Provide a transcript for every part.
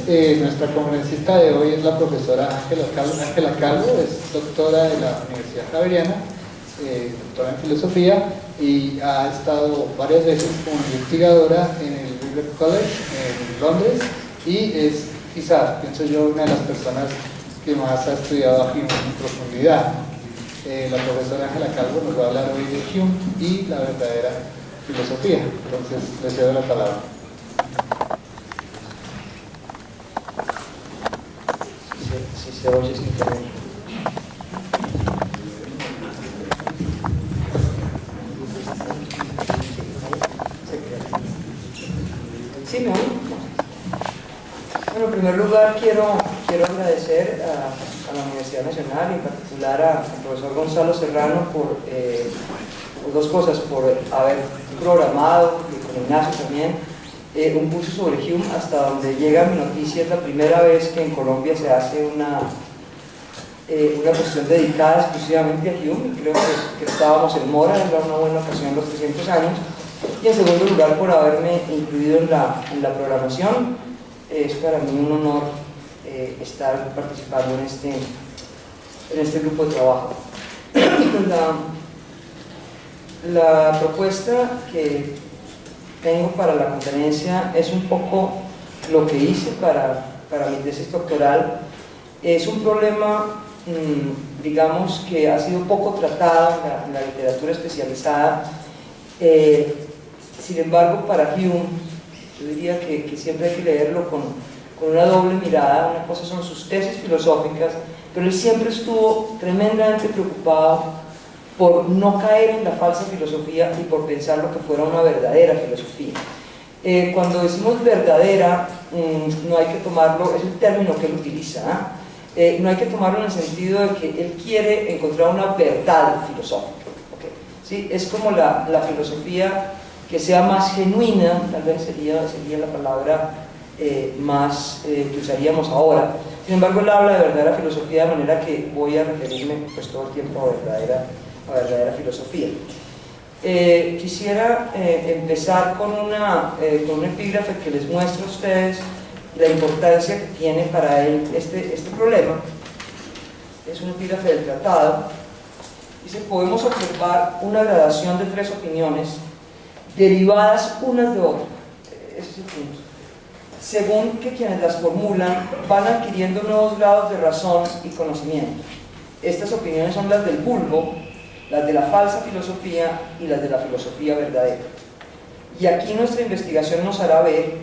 Nuestra conferencista de hoy es la profesora Ángela Calvo, es doctora de la Universidad Javeriana, doctora en filosofía, y ha estado varias veces como investigadora en el River College en Londres, y es quizás, pienso yo, una de las personas que más ha estudiado a Hume en profundidad. La profesora Ángela Calvo nos va a hablar hoy de Hume y la verdadera filosofía. Entonces, le cedo la palabra. Si se oye sin internet. ¿Sí me oye? Bueno, en primer lugar quiero agradecer a la Universidad Nacional y en particular al profesor Gonzalo Serrano por dos cosas: por haber programado, y con Ignacio también, un curso sobre Hume. Hasta donde llega mi noticia, es la primera vez que en Colombia se hace una cuestión dedicada exclusivamente a Hume. Creo que estábamos en mora, era una buena ocasión los 300 años. Y en segundo lugar, por haberme incluido en la programación. Es para mí un honor estar participando en este grupo de trabajo. La propuesta que tengo para la conferencia es un poco lo que hice para mi tesis doctoral. Es un problema, digamos, que ha sido poco tratado en la literatura especializada. Sin embargo, para Hume, yo diría que siempre hay que leerlo con una doble mirada. Una cosa son sus tesis filosóficas, pero él siempre estuvo tremendamente preocupado por no caer en la falsa filosofía y por pensar lo que fuera una verdadera filosofía. Cuando decimos verdadera, no hay que tomarlo, es el término que él utiliza, no hay que tomarlo en el sentido de que él quiere encontrar una verdad filosófica, ¿okay? ¿Sí? Es como la filosofía que sea más genuina, tal vez sería la palabra más que usaríamos ahora. Sin embargo, él habla de verdadera filosofía, de manera que voy a referirme pues todo el tiempo a verdadera filosofía. Quisiera empezar con un epígrafe que les muestro a ustedes la importancia que tiene para él este problema. Es un epígrafe del tratado. Dice: podemos observar una gradación de tres opiniones derivadas unas de otras, ese es el punto, según que quienes las formulan van adquiriendo nuevos grados de razón y conocimiento. Estas opiniones son las del vulgo, las de la falsa filosofía y las de la filosofía verdadera. Y aquí nuestra investigación nos hará ver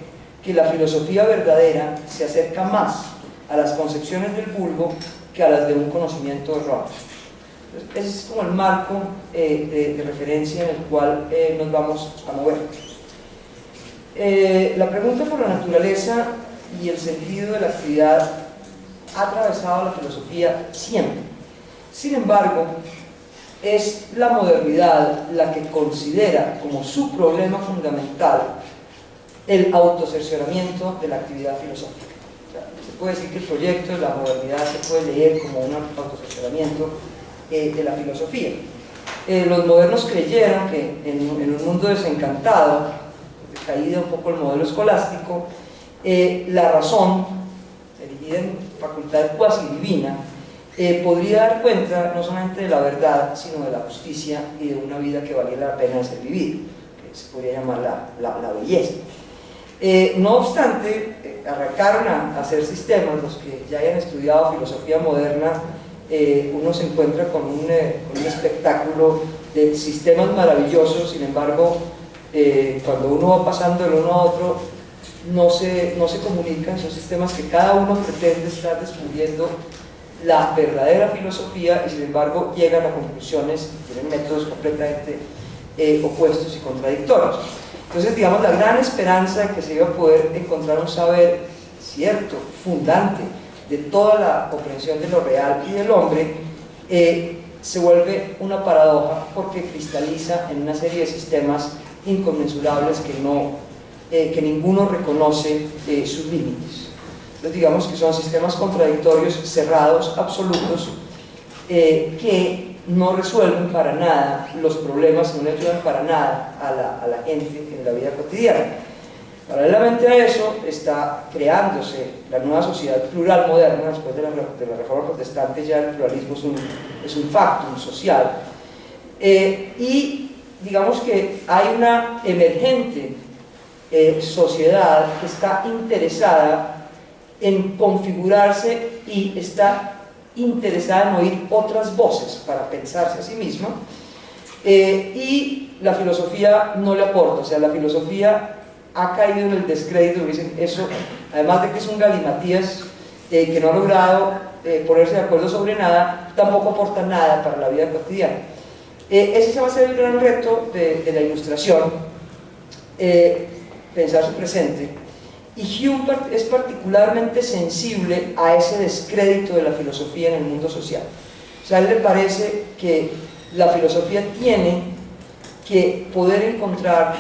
que la filosofía verdadera se acerca más a las concepciones del vulgo que a las de un conocimiento erróneo. Ese es como el marco de referencia en el cual nos vamos a mover. La pregunta por la naturaleza y el sentido de la actividad ha atravesado la filosofía siempre. Sin embargo, es la modernidad la que considera como su problema fundamental el autocercioramiento de la actividad filosófica. O sea, se puede decir que el proyecto de la modernidad se puede leer como un autocercioramiento de la filosofía. Los modernos creyeron que en un mundo desencantado, caída un poco el modelo escolástico, la razón, erigida en facultad cuasi divina, podría dar cuenta no solamente de la verdad, sino de la justicia y de una vida que valiera la pena de ser vivida, que se podría llamar la belleza. No obstante, arrancaron a hacer sistemas. Los que ya hayan estudiado filosofía moderna, uno se encuentra con un espectáculo de sistemas maravillosos. Sin embargo, cuando uno va pasando de uno a otro, no se comunican. Son sistemas que cada uno pretende estar descubriendo la verdadera filosofía y sin embargo llegan a conclusiones, tienen métodos completamente opuestos y contradictorios. Entonces, digamos, la gran esperanza de que se iba a poder encontrar un saber cierto, fundante de toda la comprensión de lo real y del hombre, se vuelve una paradoja, porque cristaliza en una serie de sistemas inconmensurables que ninguno reconoce sus límites. Entonces, digamos que son sistemas contradictorios, cerrados, absolutos, que no resuelven para nada los problemas, no le ayudan para nada a la gente en la vida cotidiana. Paralelamente a eso está creándose la nueva sociedad plural moderna. Después de la Reforma Protestante ya el pluralismo es un factum social, y digamos que hay una emergente sociedad que está interesada en configurarse y está interesada en oír otras voces para pensarse a sí misma, y la filosofía no le aporta. O sea, la filosofía ha caído en el descrédito. Dicen eso, además de que es un galimatías que no ha logrado ponerse de acuerdo sobre nada, tampoco aporta nada para la vida cotidiana. Ese va a ser el gran reto de la Ilustración, pensar su presente, y Hume es particularmente sensible a ese descrédito de la filosofía en el mundo social. O sea, a él le parece que la filosofía tiene que poder encontrar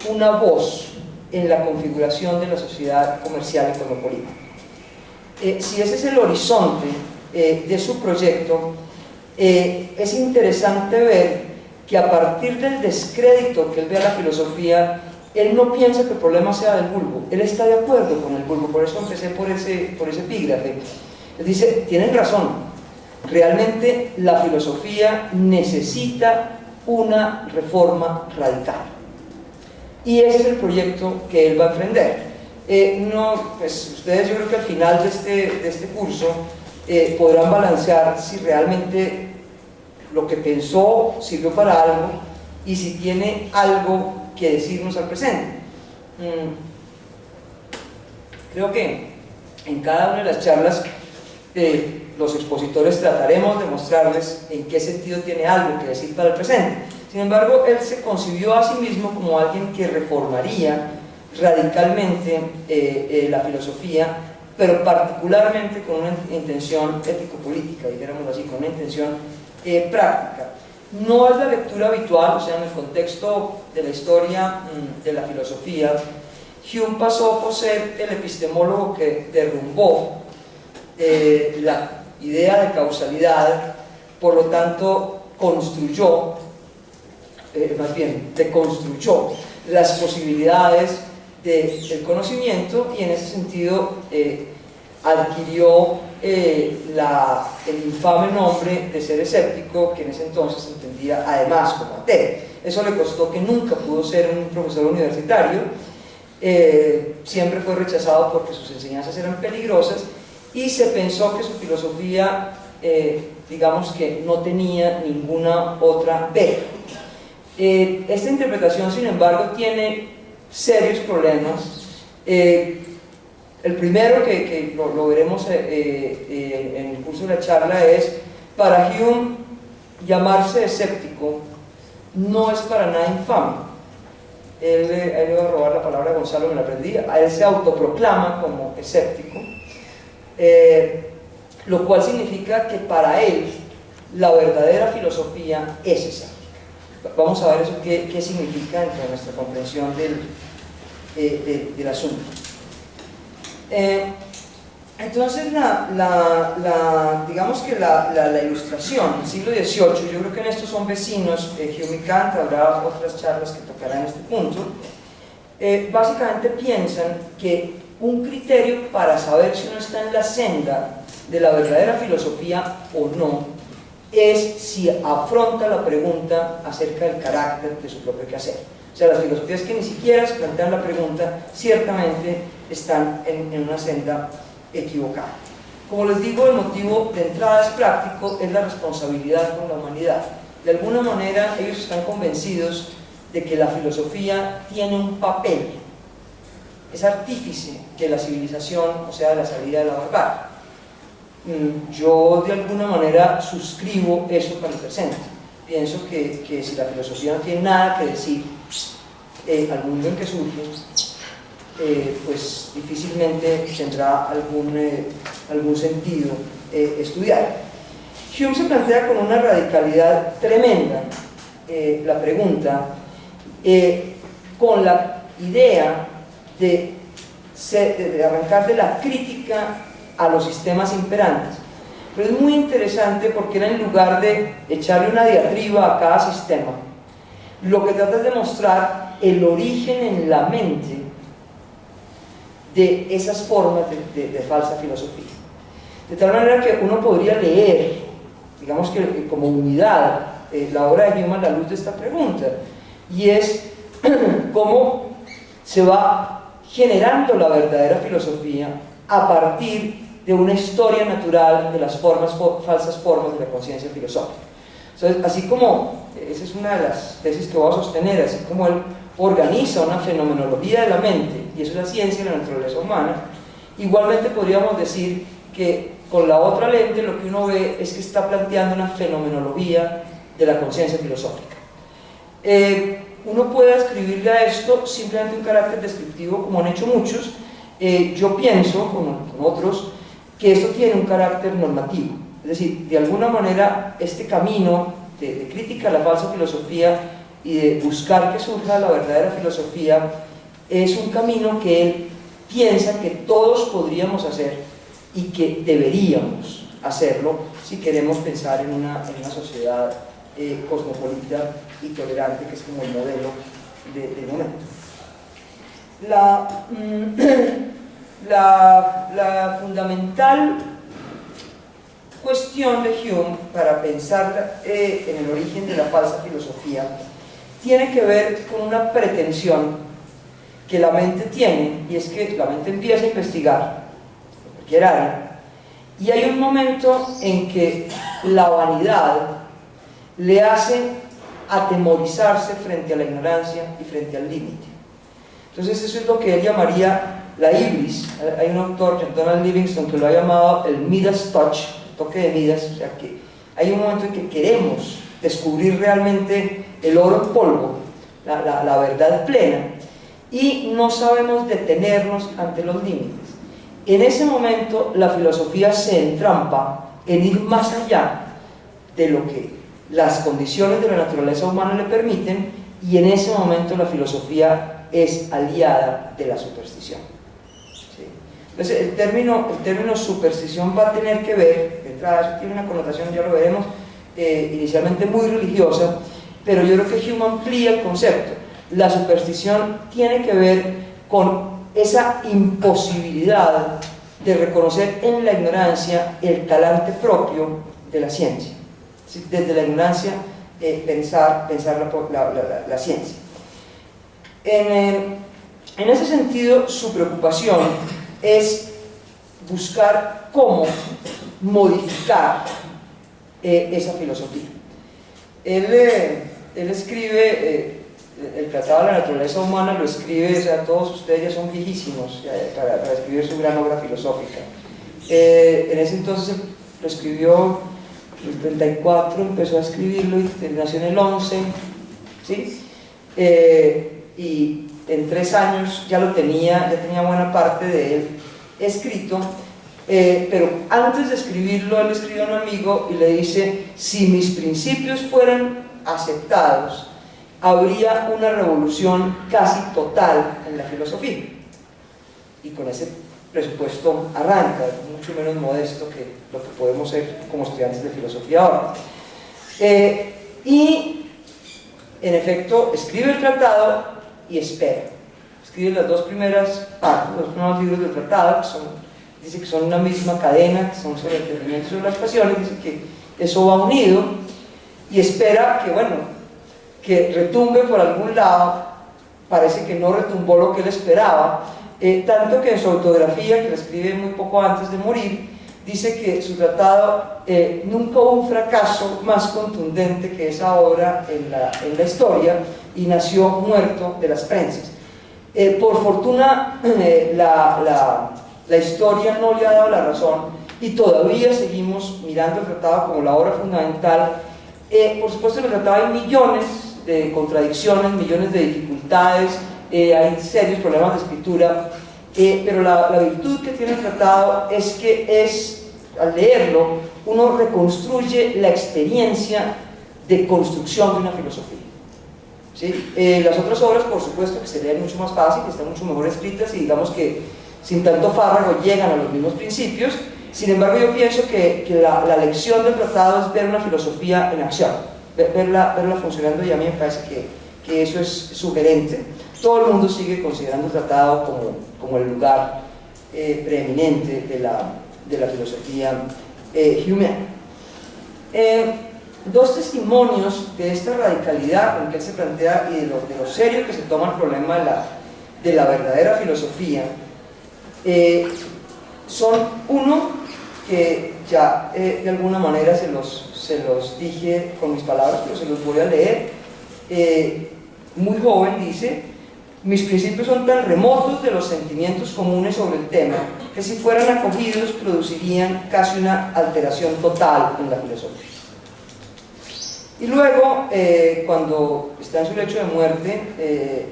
una voz en la configuración de la sociedad comercial y cosmopolita. Si ese es el horizonte de su proyecto, es interesante ver que a partir del descrédito que él ve a la filosofía, él no piensa que el problema sea del vulgo, él está de acuerdo con el vulgo. Por eso empecé por ese epígrafe. Él dice, tienen razón, realmente la filosofía necesita una reforma radical. Y ese es el proyecto que él va a emprender. Pues ustedes, yo creo que al final de este curso podrán balancear si realmente lo que pensó sirvió para algo y si tiene algo que decirnos al presente. Creo que en cada una de las charlas los expositores trataremos de mostrarles en qué sentido tiene algo que decir para el presente. Sin embargo, él se concibió a sí mismo como alguien que reformaría radicalmente la filosofía, pero particularmente con una intención ético-política, dijéramos así, con una intención práctica. No es la lectura habitual. O sea, en el contexto de la historia de la filosofía, Hume pasó por ser el epistemólogo que derrumbó la idea de causalidad, por lo tanto construyó, más bien deconstruyó las posibilidades del conocimiento, y en ese sentido adquirió el infame nombre de ser escéptico, que en ese entonces se entendía además como ateo. Eso le costó que nunca pudo ser un profesor universitario. Siempre fue rechazado porque sus enseñanzas eran peligrosas, y se pensó que su filosofía, digamos que no tenía ninguna otra vía. Esta interpretación, sin embargo, tiene serios problemas. El primero, que lo veremos en el curso de la charla, es: para Hume, llamarse escéptico no es para nada infame. Él le voy a robar la palabra a Gonzalo, me la aprendí. Él se autoproclama como escéptico, lo cual significa que para él la verdadera filosofía es escéptica. Vamos a ver eso qué significa dentro de nuestra comprensión del asunto. Entonces, digamos que la Ilustración del siglo XVIII, yo creo que en estos son vecinos, Hume y Kant, habrá otras charlas que tocarán este punto, básicamente piensan que un criterio para saber si uno está en la senda de la verdadera filosofía o no es si afronta la pregunta acerca del carácter de su propio quehacer. O sea, las filosofías que ni siquiera se plantean la pregunta ciertamente están en una senda equivocada. Como les digo, el motivo de entrada es práctico, es la responsabilidad con la humanidad. De alguna manera ellos están convencidos de que la filosofía tiene un papel, es artífice de la civilización, o sea, de la salida de la barbarie. Yo de alguna manera suscribo eso para el presente. Pienso que si la filosofía no tiene nada que decir al mundo en que surge, pues difícilmente tendrá algún sentido estudiar. Hume se plantea con una radicalidad tremenda la pregunta, con la idea de arrancar de la crítica a los sistemas imperantes. Pero es muy interesante porque él, en lugar de echarle una diatriba a cada sistema, lo que trata es de mostrar el origen en la mente de esas formas de falsa filosofía. De tal manera que uno podría leer, digamos que como unidad, la obra de Hume a la luz de esta pregunta, y es cómo se va generando la verdadera filosofía a partir de una historia natural de las falsas formas de la conciencia filosófica. Entonces, así como, esa es una de las tesis que voy a sostener, así como él organiza una fenomenología de la mente, y eso es la ciencia de la naturaleza humana, igualmente podríamos decir que con la otra lente lo que uno ve es que está planteando una fenomenología de la conciencia filosófica. Uno puede ascribirle a esto simplemente un carácter descriptivo, como han hecho muchos. Yo pienso, con otros, que esto tiene un carácter normativo. Es decir, de alguna manera este camino de crítica a la falsa filosofía y de buscar que surja la verdadera filosofía es un camino que él piensa que todos podríamos hacer y que deberíamos hacerlo si queremos pensar en una sociedad cosmopolita y tolerante, que es como el modelo del momento. La fundamental cuestión de Hume para pensar en el origen de la falsa filosofía tiene que ver con una pretensión que la mente tiene, y es que la mente empieza a investigar en cualquier área, y hay un momento en que la vanidad le hace atemorizarse frente a la ignorancia y frente al límite. Entonces eso es lo que él llamaría la ibris. Hay un autor, Donald Livingston, que lo ha llamado el Midas touch, el toque de Midas. O sea que hay un momento en que queremos descubrir realmente el oro en polvo, la verdad plena, y no sabemos detenernos ante los límites. En ese momento la filosofía se entrampa en ir más allá de lo que las condiciones de la naturaleza humana le permiten, y en ese momento la filosofía es aliada de la superstición. ¿Sí? Entonces el término superstición va a tener que ver, de entrada eso tiene una connotación, ya lo veremos, inicialmente muy religiosa, pero yo creo que Hume amplía el concepto. La superstición tiene que ver con esa imposibilidad de reconocer en la ignorancia el talante propio de la ciencia. ¿Sí? Desde la ignorancia pensar la ciencia. En ese sentido, su preocupación es buscar cómo modificar esa filosofía. Él escribe el Tratado de la Naturaleza Humana, lo escribe, o sea, todos ustedes ya son viejísimos para escribir su gran obra filosófica. En ese entonces lo escribió en el 34, empezó a escribirlo y nació en el 11, ¿sí? Y en 3 años ya tenía buena parte de él escrito, pero antes de escribirlo, él le escribe a un amigo y le dice: si mis principios fueran aceptados, habría una revolución casi total en la filosofía. Y con ese presupuesto arranca, mucho menos modesto que lo que podemos ser como estudiantes de filosofía ahora. Y en efecto escribe el tratado y espera. Escribe las 2 primeras partes, los primeros libros del tratado, dice que son una misma cadena, que son sobre el entendimiento y sobre las pasiones, dice que eso va unido, y espera que, bueno, que retumbe por algún lado. Parece que no retumbó lo que él esperaba, tanto que en su autografía, que la escribe muy poco antes de morir, dice que su tratado nunca hubo un fracaso más contundente que esa obra en la historia, y nació muerto de las prensas. Por fortuna la historia no le ha dado la razón, y todavía seguimos mirando el tratado como la obra fundamental. Por supuesto, en el tratado hay millones de contradicciones, millones de dificultades, hay serios problemas de escritura, pero la virtud que tiene el tratado es que al leerlo uno reconstruye la experiencia de construcción de una filosofía. ¿Sí? Las otras obras, por supuesto, que se leen mucho más fácil, que están mucho mejor escritas y digamos que sin tanto fárrago llegan a los mismos principios. Sin embargo, yo pienso que la lección del tratado es ver una filosofía en acción, verla funcionando, y a mí me parece que eso es sugerente. Todo el mundo sigue considerando el tratado como el lugar preeminente de la filosofía humeana. Dos testimonios de esta radicalidad con que él se plantea y de lo serio que se toma el problema de la verdadera filosofía son uno que ya de alguna manera se los dije con mis palabras, pero se los voy a leer. Muy joven dice: mis principios son tan remotos de los sentimientos comunes sobre el tema que si fueran acogidos producirían casi una alteración total en la filosofía. Y luego, cuando está en su lecho de muerte,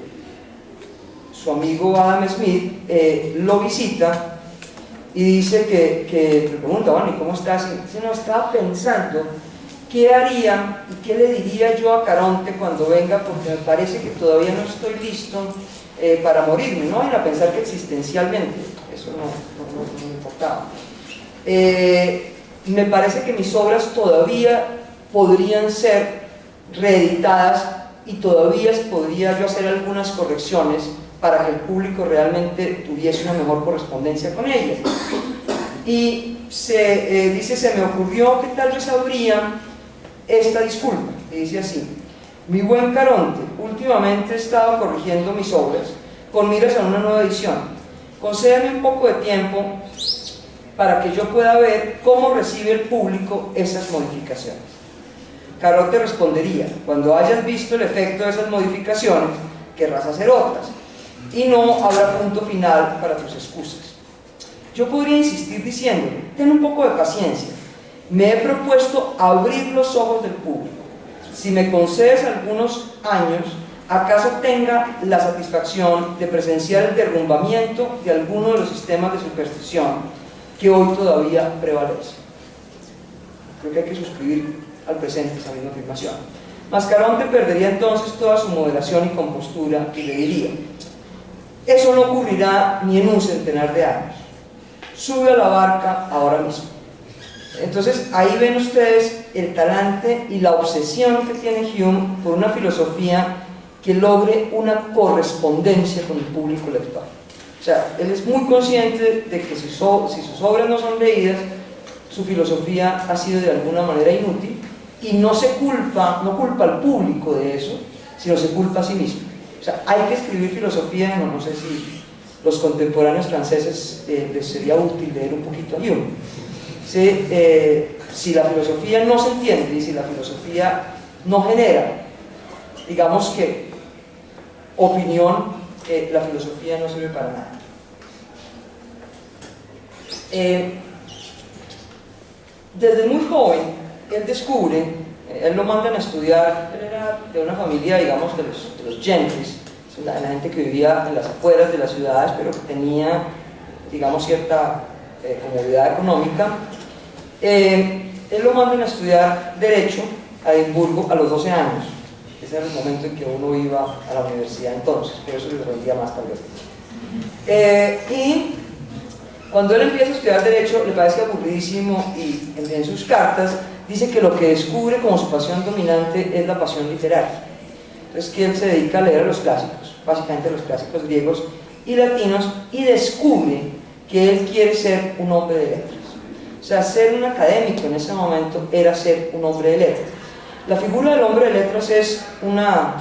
su amigo Adam Smith lo visita y dice que le pregunta: bueno, ¿y cómo estás? Y dice: no, estaba pensando qué haría y qué le diría yo a Caronte cuando venga, porque me parece que todavía no estoy listo para morirme. No vayan a pensar que existencialmente, eso no me importaba. Me parece que mis obras todavía podrían ser reeditadas y todavía podría yo hacer algunas correcciones para que el público realmente tuviese una mejor correspondencia con ellas. Y dice: se me ocurrió que tal vez habría esta disculpa, y dice así: mi buen Caronte, últimamente he estado corrigiendo mis obras con miras a una nueva edición. Concédame un poco de tiempo para que yo pueda ver cómo recibe el público esas modificaciones. Caronte respondería: cuando hayas visto el efecto de esas modificaciones, querrás hacer otras, y no habrá punto final para tus excusas. Yo podría insistir diciéndole: ten un poco de paciencia, me he propuesto abrir los ojos del público. Si me concedes algunos años, acaso tenga la satisfacción de presenciar el derrumbamiento de alguno de los sistemas de superstición que hoy todavía prevalece. Creo que hay que suscribir al presente esa misma afirmación. Mas Caronte perdería entonces toda su moderación y compostura y le diría: eso no ocurrirá ni en un centenar de años. Sube a la barca ahora mismo. Entonces ahí ven ustedes el talante y la obsesión que tiene Hume por una filosofía que logre una correspondencia con el público lector. O sea, él es muy consciente de que si sus obras no son leídas, su filosofía ha sido de alguna manera inútil, y no culpa al público de eso, sino se culpa a sí mismo. O sea, hay que escribir filosofía. No sé si los contemporáneos franceses les sería útil leer un poquito a Hume. Si la filosofía no se entiende y si la filosofía no genera, digamos que, opinión, la filosofía no sirve para nada. Desde muy joven, él descubre, él lo mandan a estudiar, él era de una familia, digamos, de los gentries, la gente que vivía en las afueras de las ciudades, pero que tenía, digamos, cierta comodidad económica. Él lo mandan a estudiar Derecho a Edimburgo a los 12 años. Ese era el momento en que uno iba a la universidad entonces, pero eso les rendía más tal vez. Y cuando él empieza a estudiar Derecho, le parece aburridísimo, y en sus cartas dice que lo que descubre como su pasión dominante es la pasión literaria. Entonces, que él se dedica a leer los clásicos, básicamente los clásicos griegos y latinos, y descubre que él quiere ser un hombre de letras. O sea, ser un académico en ese momento era ser un hombre de letras. La figura del hombre de letras es una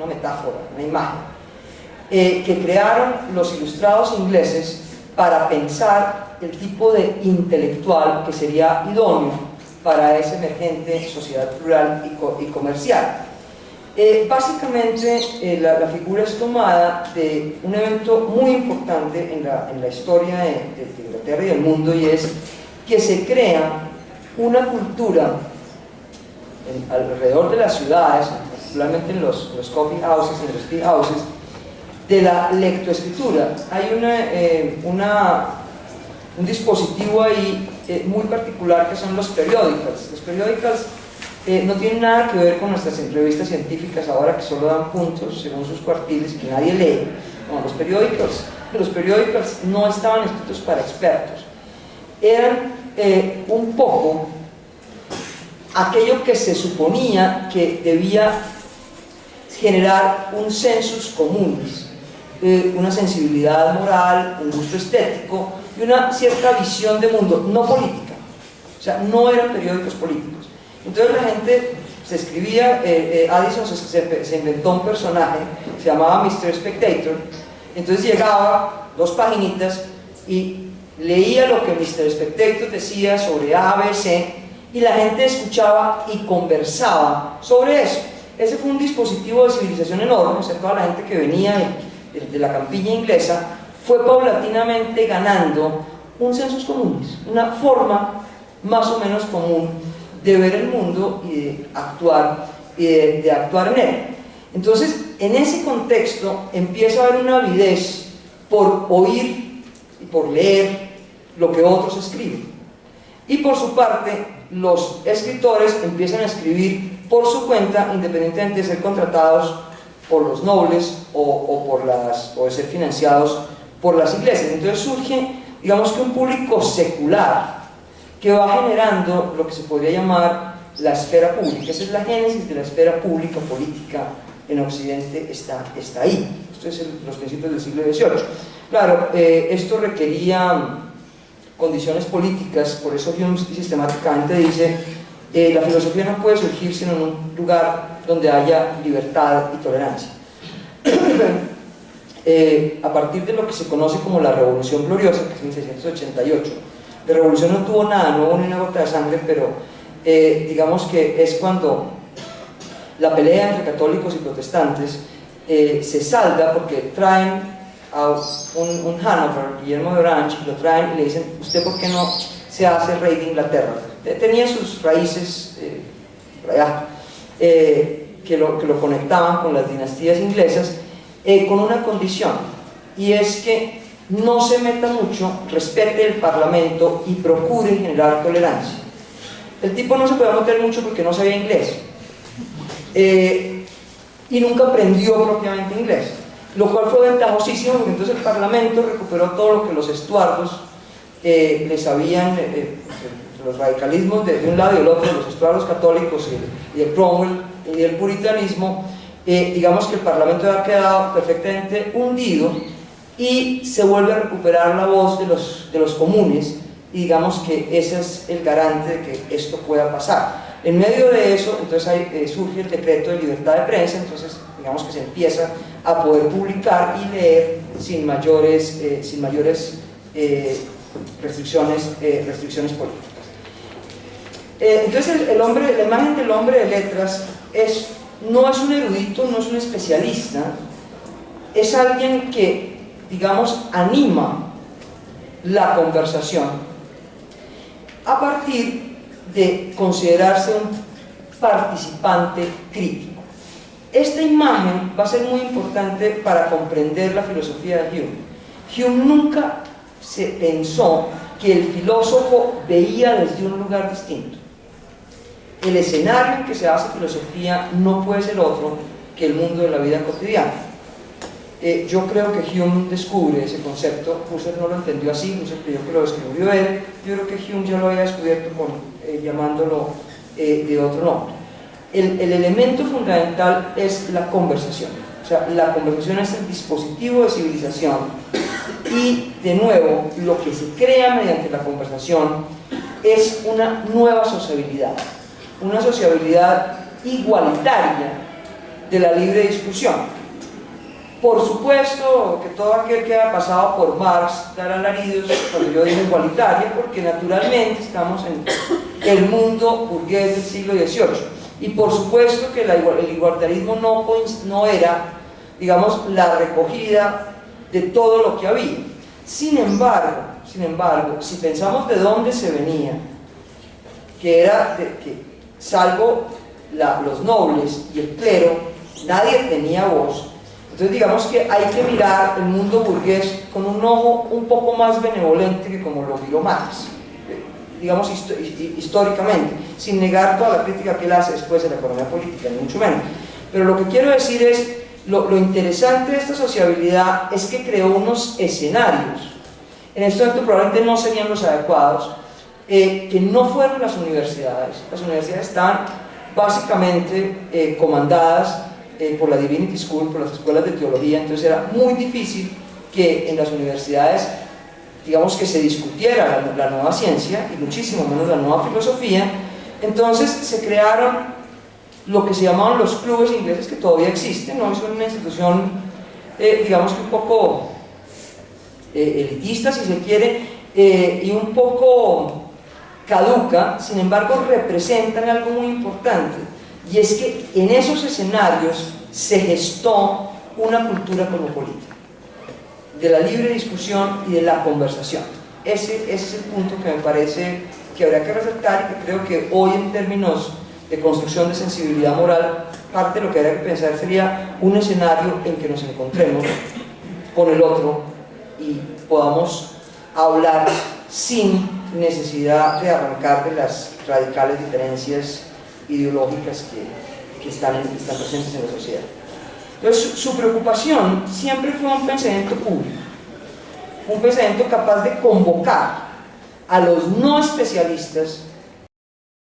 metáfora, una imagen, que crearon los ilustrados ingleses para pensar el tipo de intelectual que sería idóneo para esa emergente sociedad plural y comercial. Básicamente, la figura es tomada de un evento muy importante en la historia de Inglaterra y del mundo, y es que se crea una cultura alrededor de las ciudades, particularmente en los coffee houses, en los tea houses, de la lectoescritura. Hay un dispositivo ahí muy particular, que son los periódicos. Los periódicos no tienen nada que ver con nuestras entrevistas científicas ahora, que solo dan puntos según sus cuartiles que nadie lee. No, los periódicos no estaban escritos para expertos. Eran un poco aquello que se suponía que debía generar un sensus communis una sensibilidad moral, un gusto estético y una cierta visión de mundo, no política, o sea, no eran periódicos políticos. Entonces la gente se escribía, Addison se inventó un personaje, se llamaba Mr. Spectator, entonces llegaba 2 paginitas y leía lo que Mr. Spectator decía sobre A, B, C, y la gente escuchaba y conversaba sobre eso. Ese fue un dispositivo de civilización enorme, o sea, toda la gente que venía de la campiña inglesa fue paulatinamente ganando un sensus comunis, una forma más o menos común de ver el mundo y de actuar en él. Entonces, en ese contexto empieza a haber una avidez por oír y por leer lo que otros escriben. Y por su parte, los escritores empiezan a escribir por su cuenta, independientemente de ser contratados por los nobles o de ser financiados por las iglesias. Entonces surge, digamos que un público secular que va generando lo que se podría llamar la esfera pública. Esa es la génesis de la esfera pública política en Occidente, está ahí. Esto es los principios del siglo XVIII. Claro, esto requería condiciones políticas, por eso Hume sistemáticamente dice la filosofía no puede surgir sino en un lugar donde haya libertad y tolerancia. A partir de lo que se conoce como la Revolución Gloriosa, que es 1688, de revolución no tuvo nada, no hubo ni una gota de sangre, pero digamos que es cuando la pelea entre católicos y protestantes se salda porque traen a un Hanover, Guillermo de Orange, lo traen y le dicen: ¿usted por qué no se hace rey de Inglaterra? Tenía sus raíces por allá, que lo conectaban con las dinastías inglesas, con una condición, y es que no se meta mucho, respete el parlamento y procure generar tolerancia. El tipo no se podía meter mucho porque no sabía inglés, y nunca aprendió propiamente inglés, lo cual fue ventajosísimo porque entonces el parlamento recuperó todo lo que los estuardos les habían, los radicalismos de un lado y del otro, los estuardos católicos y el Cromwell y el puritanismo. Digamos que el parlamento ha quedado perfectamente hundido y se vuelve a recuperar la voz de los comunes, y digamos que ese es el garante de que esto pueda pasar. En medio de eso, entonces surge el decreto de libertad de prensa, entonces digamos que se empieza a poder publicar y leer sin mayores restricciones políticas. Entonces la imagen del hombre de letras no es un erudito, no es un especialista, es alguien que, digamos, anima la conversación a partir de considerarse un participante crítico. Esta imagen va a ser muy importante para comprender la filosofía de Hume. Hume nunca se pensó que el filósofo veía desde un lugar distinto. El escenario en que se hace filosofía no puede ser otro que el mundo de la vida cotidiana. Yo creo que Hume descubre ese concepto. Husserl no lo entendió así, Husserl creyó que lo descubrió él. Yo creo que Hume ya lo había descubierto llamándolo de otro nombre. El elemento fundamental es la conversación. O sea, la conversación es el dispositivo de civilización, y de nuevo lo que se crea mediante la conversación es una nueva sociabilidad, una sociabilidad igualitaria de la libre discusión. Por supuesto que todo aquel que haya pasado por Marx dará alaridos cuando yo digo igualitaria, porque naturalmente estamos en el mundo burgués del siglo XVIII, y por supuesto que el igualitarismo no era, digamos, la recogida de todo lo que había. Sin embargo, si pensamos de dónde se venía, que era que salvo los nobles y el clero, nadie tenía voz. Entonces digamos que hay que mirar el mundo burgués con un ojo un poco más benevolente que como lo miró Marx, digamos históricamente, sin negar toda la crítica que él hace después de la economía política, ni mucho menos. Pero lo que quiero decir es, lo interesante de esta sociabilidad es que creó unos escenarios, en este momento probablemente no serían los adecuados, que no fueron las universidades. Las universidades están básicamente comandadas por la Divinity School, por las escuelas de teología, entonces era muy difícil que en las universidades, digamos, que se discutiera la nueva ciencia, y muchísimo menos la nueva filosofía. Entonces se crearon lo que se llamaban los clubes ingleses, que todavía existen, ¿no? Es una institución, digamos que un poco elitista, si se quiere, y un poco caduca, sin embargo representan algo muy importante, y es que en esos escenarios se gestó una cultura cosmopolita, de la libre discusión y de la conversación. Ese es el punto que me parece que habría que resaltar, y que creo que hoy, en términos de construcción de sensibilidad moral, parte de lo que habría que pensar sería un escenario en que nos encontremos con el otro y podamos hablar sin necesidad de arrancar de las radicales diferencias ideológicas que están presentes en la sociedad. Entonces, su preocupación siempre fue un pensamiento público, un pensamiento capaz de convocar a los no especialistas